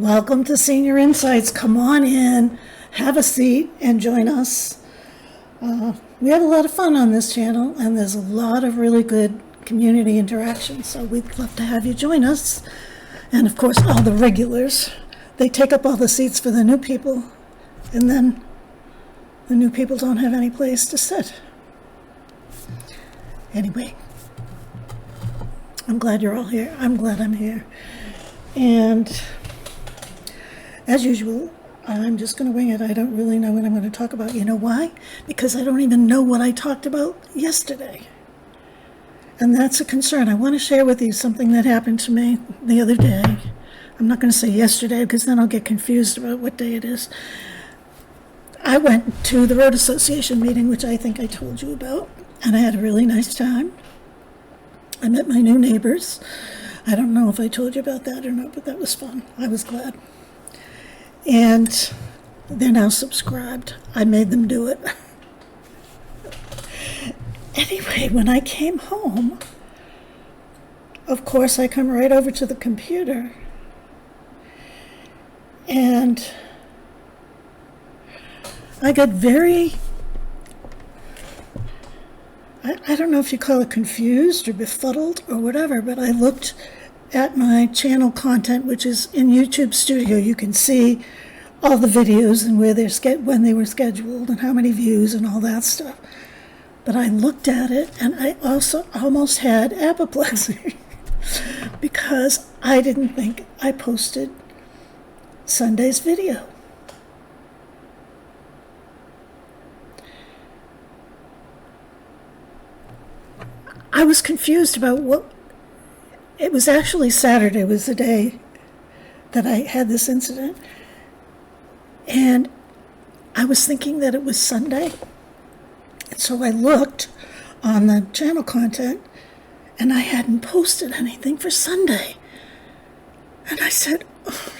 Welcome to Senior Insights. Come on in, have a seat, and join us. We have a lot of fun on this channel, and there's a lot of really good community interaction, so we'd love to have you join us. And of course, all the regulars. They take up all the seats for the new people, and then the new people don't have any place to sit. Anyway, I'm glad you're all here. I'm glad I'm here. And as usual, I'm just going to wing it. I don't really know what I'm going to talk about. You know why? Because I don't even know what I talked about yesterday. And that's a concern. I want to share with you something that happened to me the other day. I'm not going to say yesterday because then I'll get confused about what day it is. I went to the Road Association meeting, which I think I told you about, and I had a really nice time. I met my new neighbors. I don't know if I told you about that or not, but that was fun. I was glad. And they're now subscribed. I made them do it. Anyway, when I came home, of course, I come right over to the computer. And I got very, I don't know if you call it confused or befuddled or whatever, but I looked at my channel content, which is in YouTube Studio. You can see all the videos and where when they were scheduled and how many views and all that stuff. But I looked at it and I also almost had apoplexy because I didn't think I posted Sunday's video. I was confused about what. It was actually Saturday was the day that I had this incident. And I was thinking that it was Sunday. And so I looked on the channel content and I hadn't posted anything for Sunday. And I said, oh,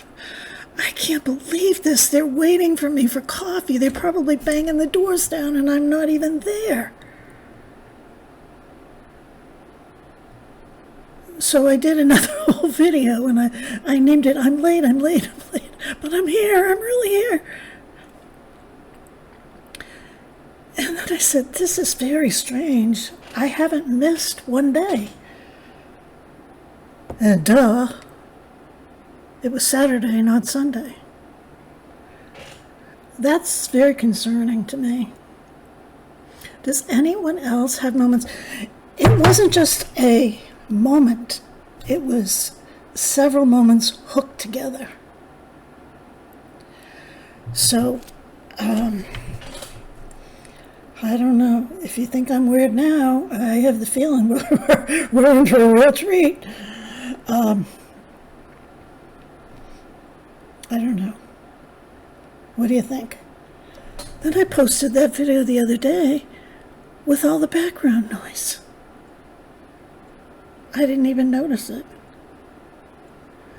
I can't believe this. They're waiting for me for coffee. They're probably banging the doors down and I'm not even there. So I did another whole video, and I named it, I'm late, but I'm here, I'm really here. And then I said, this is very strange. I haven't missed one day. And it was Saturday, not Sunday. That's very concerning to me. Does anyone else have moments? It wasn't just a moment, it was several moments hooked together. So I don't know if you think I'm weird now. I have the feeling we're in for a real treat. I don't know. What do you think? Then I posted that video the other day with all the background noise. I didn't even notice it.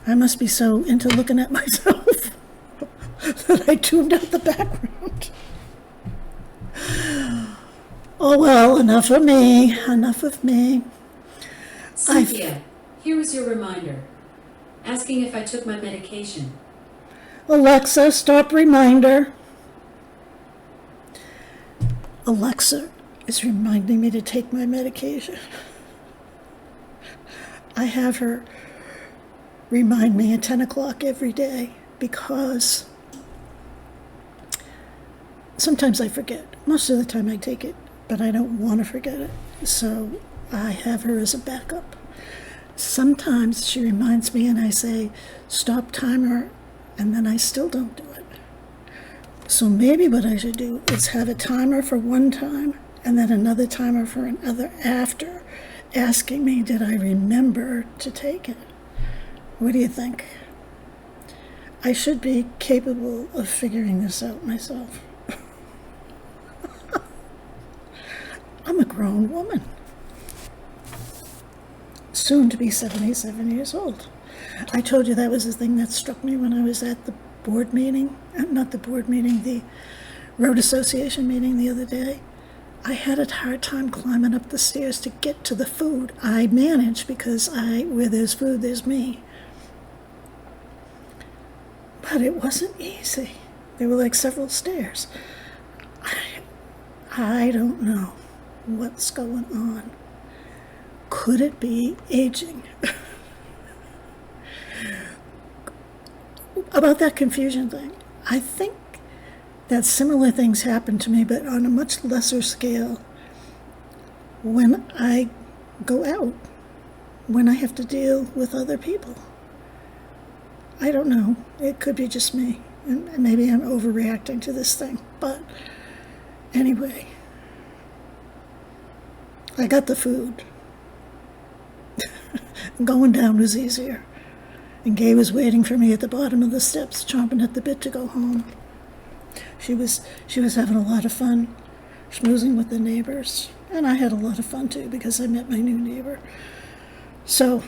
I must be so into looking at myself that I tuned out the background. Oh well, enough of me. Enough of me. Cynthia, here was your reminder, asking if I took my medication. Alexa, stop reminder. Alexa is reminding me to take my medication. I have her remind me at 10 o'clock every day because sometimes I forget. Most of the time I take it, but I don't want to forget it. So I have her as a backup. Sometimes she reminds me and I say, stop timer, and then I still don't do it. So maybe what I should do is have a timer for one time and then another timer for another after, asking me, did I remember to take it? What do you think? I should be capable of figuring this out myself. I'm a grown woman, soon to be 77 years old. I told you that was the thing that struck me when I was at the board meeting, not the board meeting, the Road Association meeting the other day. I had a hard time climbing up the stairs to get to the food. I manage because where there's food, there's me. but it wasn't easy. There were like several stairs. I don't know what's going on. Could it be aging? About that confusion thing, I think that similar things happen to me, but on a much lesser scale when I go out, when I have to deal with other people. I don't know. It could be just me, and maybe I'm overreacting to this thing. But anyway, I got the food. Going down was easier. And Gay was waiting for me at the bottom of the steps, chomping at the bit to go home. She was having a lot of fun, schmoozing with the neighbors. And I had a lot of fun too, because I met my new neighbor. So,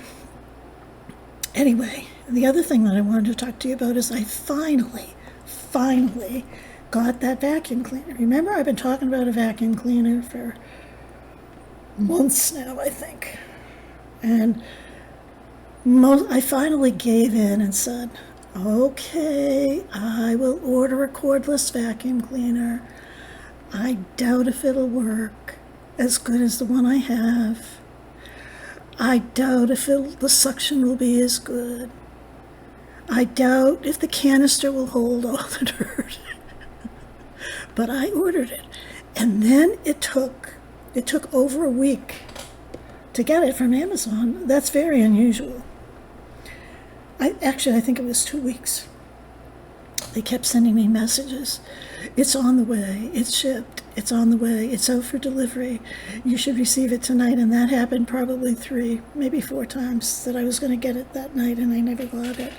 anyway, the other thing that I wanted to talk to you about is I finally got that vacuum cleaner. Remember, I've been talking about a vacuum cleaner for months now, I think. And I finally gave in and said, okay, I will order a cordless vacuum cleaner. I doubt if it'll work as good as the one I have. I doubt if the suction will be as good. I doubt if the canister will hold all the dirt. But I ordered it. And then it took over a week to get it from Amazon. That's very unusual. I think it was 2 weeks. They kept sending me messages. It's on the way. It's shipped. It's on the way. It's out for delivery. You should receive it tonight. And that happened probably 3, maybe 4 times that I was going to get it that night, and I never got it.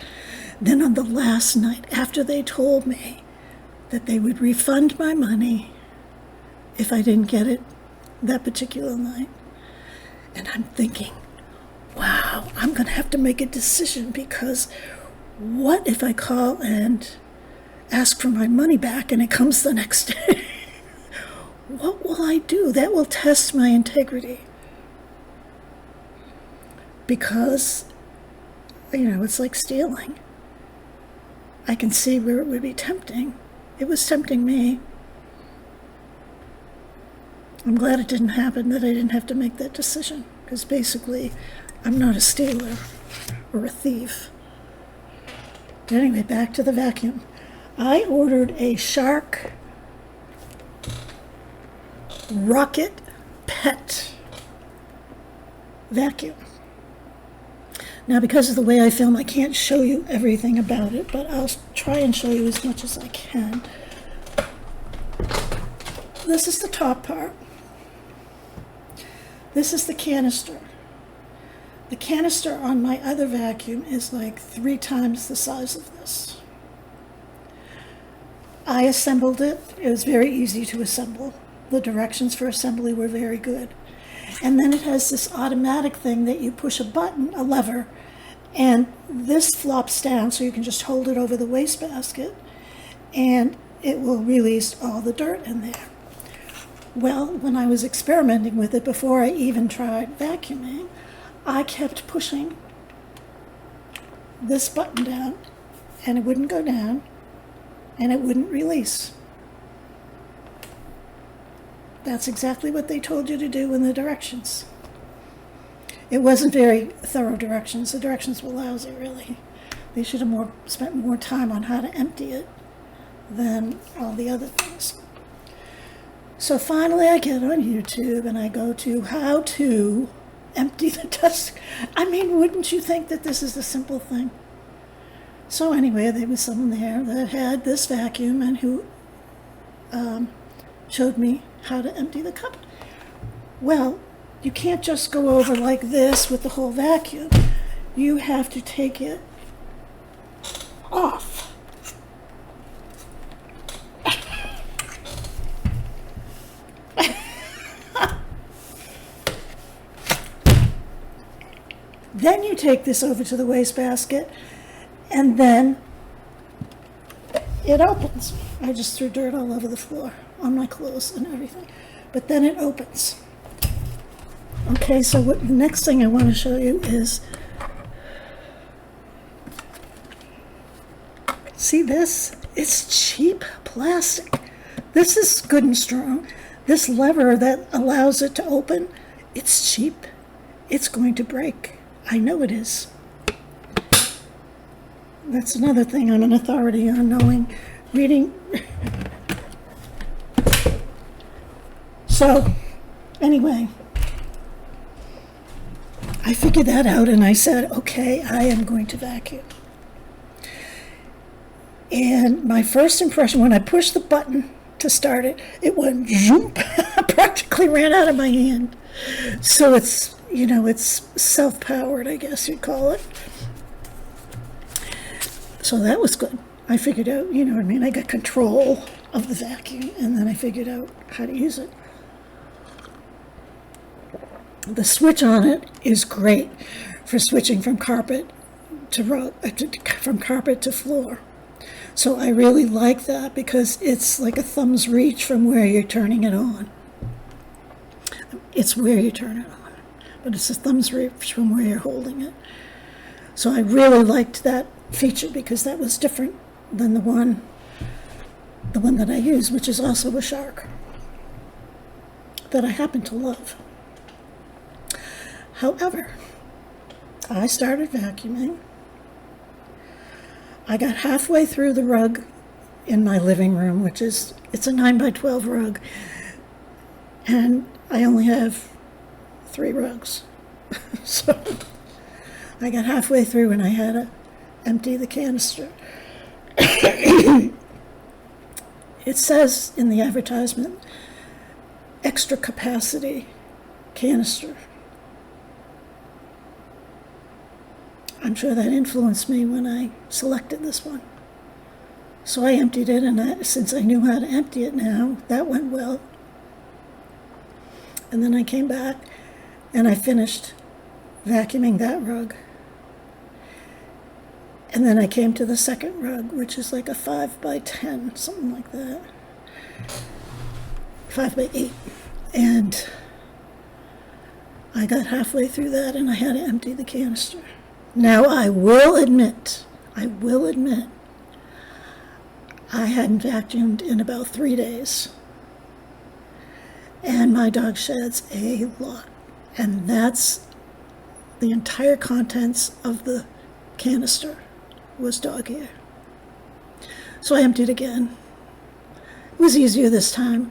Then on the last night, after they told me that they would refund my money if I didn't get it that particular night, and I'm thinking, wow, I'm going to have to make a decision, because what if I call and ask for my money back and it comes the next day? What will I do? That will test my integrity. Because, it's like stealing. I can see where it would be tempting. It was tempting me. I'm glad it didn't happen, that I didn't have to make that decision, because basically I'm not a stealer or a thief. But anyway, back to the vacuum. I ordered a Shark Rocket Pet vacuum. Now, because of the way I film, I can't show you everything about it, but I'll try and show you as much as I can. This is the top part. This is the canister. The canister on my other vacuum is like 3 times the size of this. I assembled it. It was very easy to assemble. The directions for assembly were very good. And then it has this automatic thing that you push a button, a lever, and this flops down so you can just hold it over the wastebasket, and it will release all the dirt in there. Well, when I was experimenting with it before I even tried vacuuming, I kept pushing this button down, and it wouldn't go down, and it wouldn't release. That's exactly what they told you to do in the directions. It wasn't very thorough directions. The directions were lousy, really. They should have spent more time on how to empty it than all the other things. So finally I get on YouTube and I go to how to empty the dust. I mean, wouldn't you think that this is a simple thing? So anyway, there was someone there that had this vacuum and who showed me how to empty the cup. Well, you can't just go over like this with the whole vacuum. You have to take it off. Then you take this over to the wastebasket, and then it opens. I just threw dirt all over the floor on my clothes and everything. But then it opens. Okay, so the next thing I want to show you is See this? It's cheap plastic. This is good and strong. This lever that allows it to open, it's cheap. It's going to break. I know it is. That's another thing I'm an authority on, knowing, reading. So, anyway, I figured that out and I said, okay, I am going to vacuum. And my first impression, when I pushed the button to start it, it went zoom, practically ran out of my hand. So it's, you know, it's self-powered, I guess you'd call it. So that was good. I figured out, you know what I mean, I got control of the vacuum, and then I figured out how to use it. The switch on it is great for switching from carpet to rug, from carpet to floor. So I really like that because it's like a thumb's reach from where you're turning it on. It's where you turn it on, but it's a thumb's reach from where you're holding it. So I really liked that feature because that was different than the one that I use, which is also a Shark that I happen to love. However, I started vacuuming. I got halfway through the rug in my living room, it's a 9x12 rug, and I only have 3 rugs. So I got halfway through and I had to empty the canister. It says in the advertisement, extra capacity canister. I'm sure that influenced me when I selected this one. So I emptied it, and since I knew how to empty it now, that went well. And then I came back and I finished vacuuming that rug. And then I came to the second rug, which is like a 5x10, something like that. 5x8. And I got halfway through that and I had to empty the canister. Now, I will admit, I hadn't vacuumed in about 3 days. And my dog sheds a lot. And that's the entire contents of the canister was dog hair. So I emptied again. It was easier this time.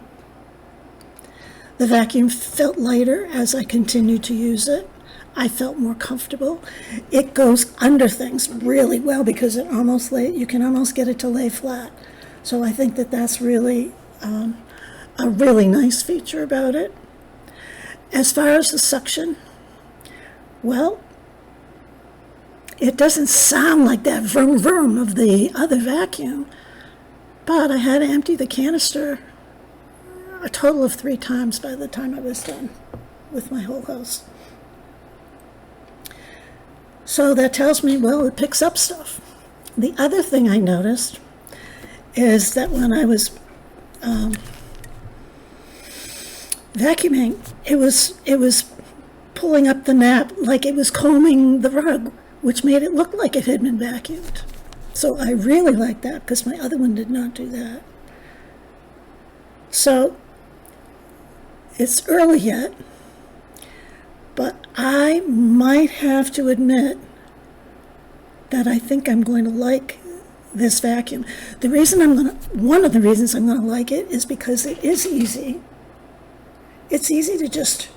The vacuum felt lighter as I continued to use it. I felt more comfortable. It goes under things really well because you can almost get it to lay flat. So I think that that's really a really nice feature about it. As far as the suction, well, it doesn't sound like that vroom vroom of the other vacuum, but I had to empty the canister a total of 3 times by the time I was done with my whole house. So that tells me, well, it picks up stuff. The other thing I noticed is that when I was vacuuming, it was pulling up the nap like it was combing the rug, which made it look like it had been vacuumed. So I really like that because my other one did not do that. So it's early yet, but I might have to admit that I think I'm going to like this vacuum. One of the reasons I'm going to like it is because it is easy. It's easy to just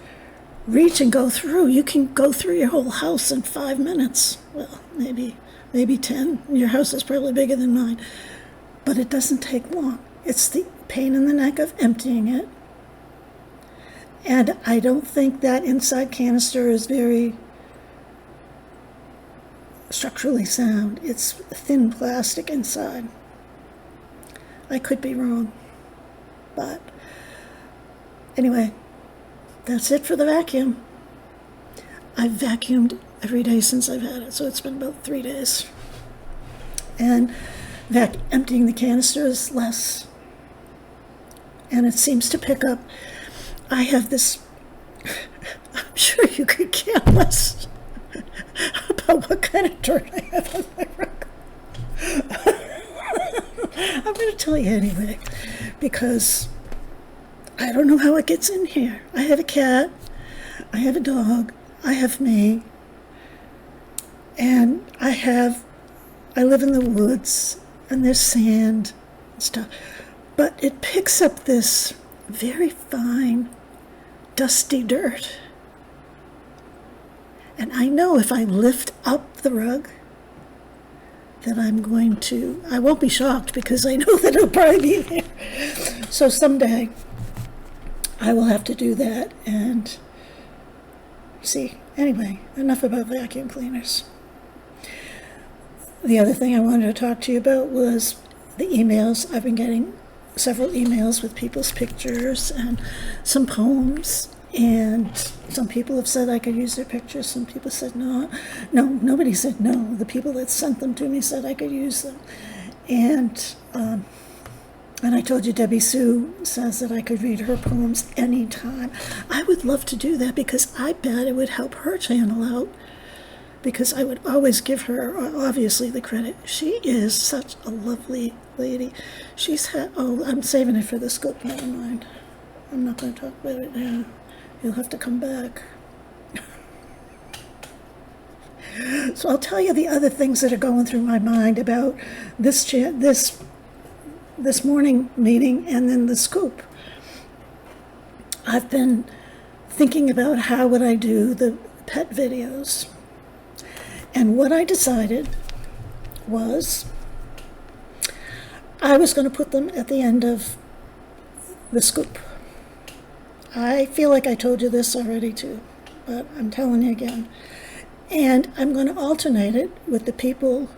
reach and go through. You can go through your whole house in 5 minutes. Well, maybe 10. Your house is probably bigger than mine. But it doesn't take long. It's the pain in the neck of emptying it. And I don't think that inside canister is very structurally sound. It's thin plastic inside. I could be wrong. But anyway, that's it for the vacuum. I've vacuumed every day since I've had it, so it's been about 3 days. And emptying the canister is less. And it seems to pick up. I have this, I'm sure you could care less about what kind of dirt I have on my rug. going to tell you anyway, because I don't know how it gets in here. I have a cat, I have a dog, I have me, and I live in the woods, and there's sand and stuff, but it picks up this very fine, dusty dirt. And I know if I lift up the rug, that I won't be shocked because I know that it'll probably be there. So someday I will have to do that and see. Anyway, enough about vacuum cleaners. The other thing I wanted to talk to you about was the emails. I've been getting several emails with people's pictures and some poems. And some people have said I could use their pictures. Some people said no. No, nobody said no. The people that sent them to me said I could use them. And I told you Debbie Sue says that I could read her poems anytime. I would love to do that because I bet it would help her channel out. Because I would always give her, obviously, the credit. She is such a lovely lady. I'm saving it for the scoop, never mind. I'm not going to talk about it now. You'll have to come back. So I'll tell you the other things that are going through my mind about this morning meeting and then the scoop. I've been thinking about how would I do the pet videos. And what I decided was I was going to put them at the end of the scoop. I feel like I told you this already too, but I'm telling you again. And I'm going to alternate it with the people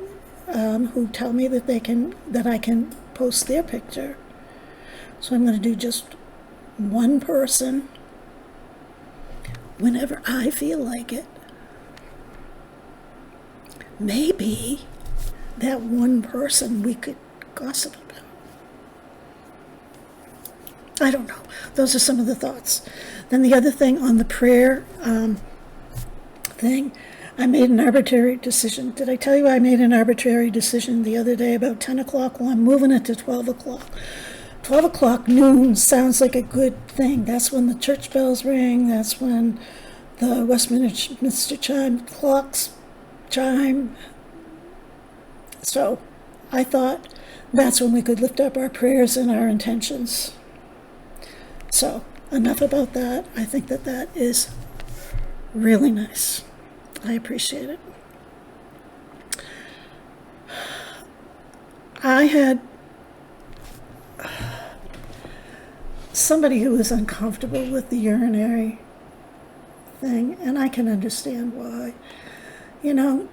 who tell me that I can post their picture. So I'm going to do just one person whenever I feel like it. Maybe that one person we could gossip about. I don't know. Those are some of the thoughts. Then the other thing on the prayer thing, I made an arbitrary decision. Did I tell you I made an arbitrary decision the other day about 10 o'clock? Well, I'm moving it to 12 o'clock. 12 o'clock noon sounds like a good thing. That's when the church bells ring. That's when the Westminster clocks chime. So I thought that's when we could lift up our prayers and our intentions. So enough about that. I think that is really nice. I appreciate it. I had somebody who was uncomfortable with the urinary thing, and I can understand why. You know,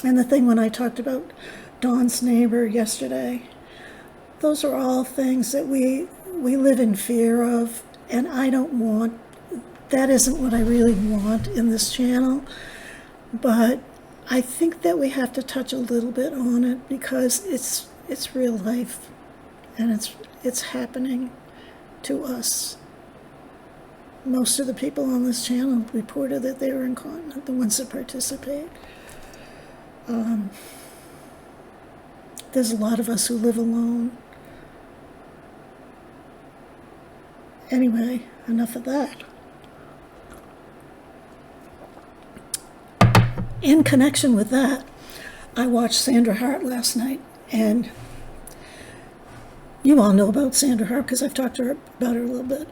and the thing when I talked about Dawn's neighbor yesterday, those are all things that we live in fear of, and that isn't what I really want in this channel, but I think that we have to touch a little bit on it because it's real life, and it's happening to us. Most of the people on this channel reported that they were incontinent, the ones that participate. There's a lot of us who live alone. Anyway, enough of that. In connection with that, I watched Sandra Hart last night, and you all know about Sandra Hart because I've talked to her about her a little bit.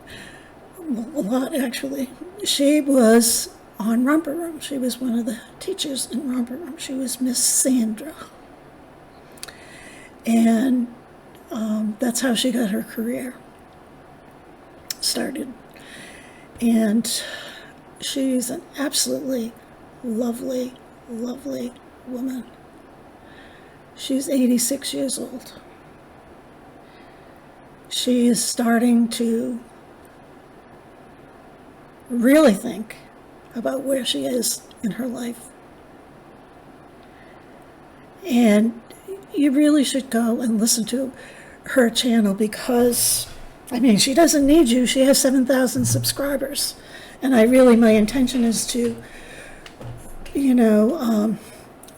A lot, actually. She was on Romper Room. She was one of the teachers in Romper Room. She was Miss Sandra. And that's how she got her career started. And she's an absolutely lovely, lovely woman. She's 86 years old. She is starting to really think about where she is in her life. And you really should go and listen to her channel because, I mean, she doesn't need you. She has 7,000 subscribers. And my intention is to,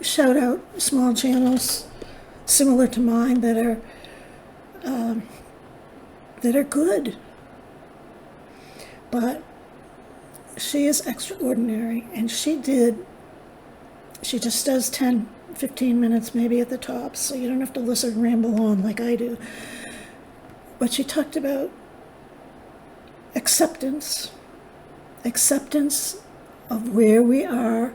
shout out small channels, similar to mine that are good. But she is extraordinary, and she just does 10, 15 minutes maybe at the top, so you don't have to listen ramble on like I do. But she talked about acceptance of where we are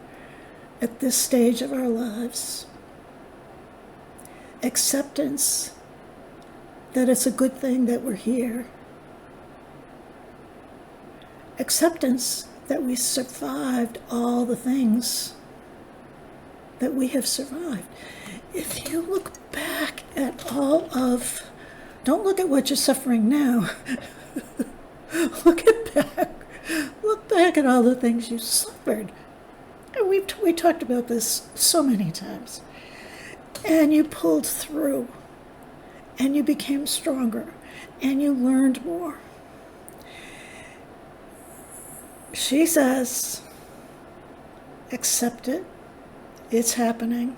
at this stage of our lives, acceptance that it's a good thing that we're here, acceptance that we survived all the things that we have survived. If you look back at don't look at what you're suffering now. Look back at all the things you suffered. And we talked about this so many times. And you pulled through, and you became stronger, and you learned more. She says, accept it. It's happening.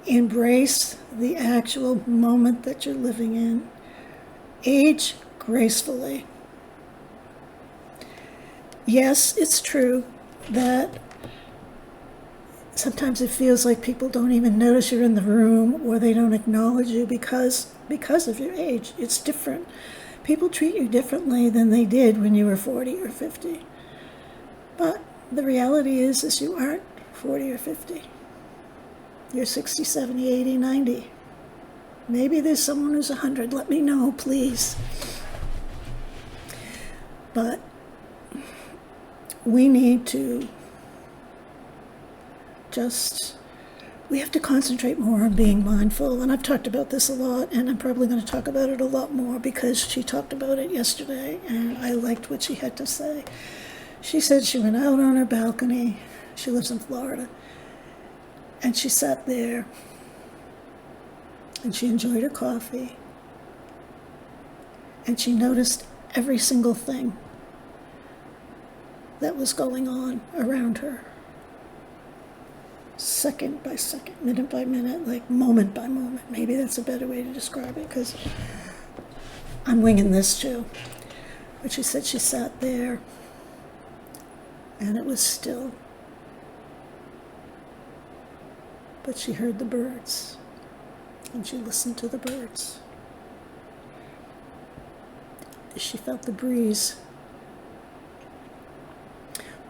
Embrace the actual moment that you're living in. Age gracefully. Yes, it's true that sometimes it feels like people don't even notice you're in the room, or they don't acknowledge you because of your age. It's different. People treat you differently than they did when you were 40 or 50. But the reality is you aren't 40 or 50. You're 60, 70, 80, 90. Maybe there's someone who's 100. Let me know, please. But we need to we have to concentrate more on being mindful. And I've talked about this a lot, and I'm probably going to talk about it a lot more because she talked about it yesterday, and I liked what she had to say. She said she went out on her balcony. She lives in Florida. And she sat there, and she enjoyed her coffee, and she noticed every single thing that was going on around her. Second by second, minute by minute, like moment by moment. Maybe that's a better way to describe it, because I'm winging this too. But she said she sat there, and it was still. But she heard the birds, and she listened to the birds. She felt the breeze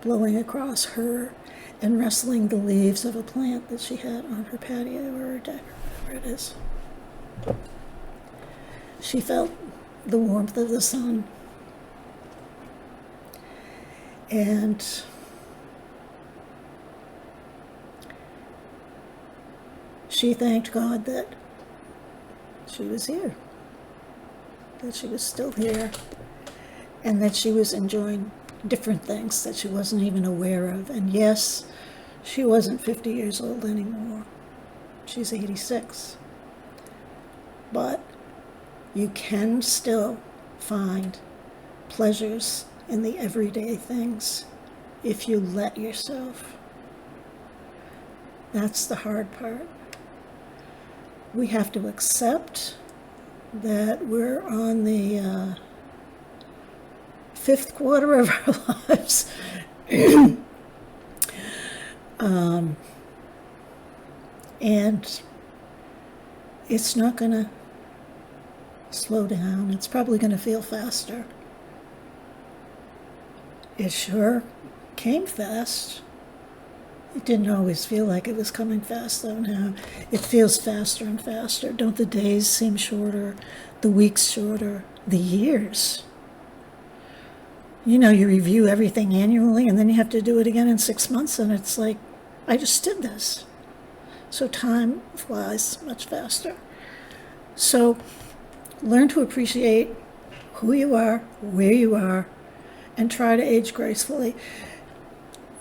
blowing across her and rustling the leaves of a plant that she had on her patio or her deck, or whatever it is. She felt the warmth of the sun. And she thanked God that she was here, that she was still here, and that she was enjoying different things that she wasn't even aware of. And yes, she wasn't 50 years old anymore. She's 86. But you can still find pleasures in the everyday things if you let yourself. That's the hard part. We have to accept that we're on the fifth quarter of our lives. And it's not going to slow down. It's probably going to feel faster. It sure came fast. It didn't always feel like it was coming fast, though. Now it feels faster and faster. Don't the days seem shorter, the weeks shorter, the years? You know, you review everything annually, and then you have to do it again in 6 months, and it's like, I just did this. So time flies much faster. So learn to appreciate who you are, where you are, and try to age gracefully.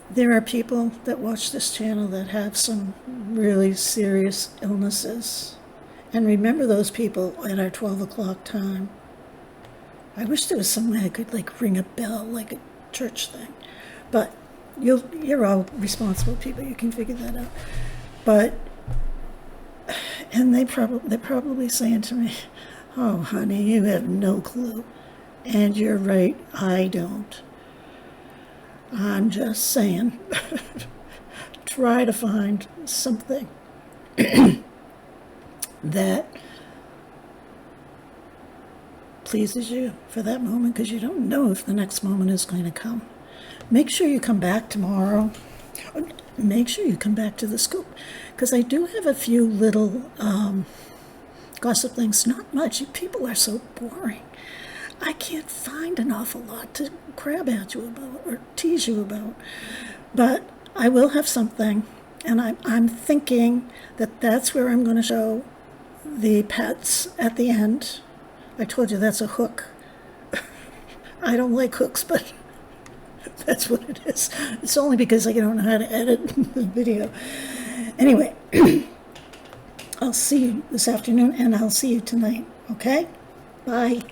There are people that watch this channel that have some really serious illnesses. And remember those people at our 12 o'clock time. I wish there was some way I could ring a bell like a church thing. But you're all responsible people. You can figure that out. But And they're probably saying to me, oh, honey, you have no clue. And you're right, I don't. I'm just saying, try to find something that pleases you for that moment, because you don't know if the next moment is going to come. Make sure you come back tomorrow. Make sure you come back to the scoop, because I do have a few little gossip things. Not much. People are so boring. I can't find an awful lot to grab at you about or tease you about. But I will have something, and I'm thinking that that's where I'm going to show the pets at the end. I told you that's a hook. I don't like hooks, but that's what it is. It's only because I don't know how to edit the video. Anyway, I'll see you this afternoon, and I'll see you tonight, okay? Bye.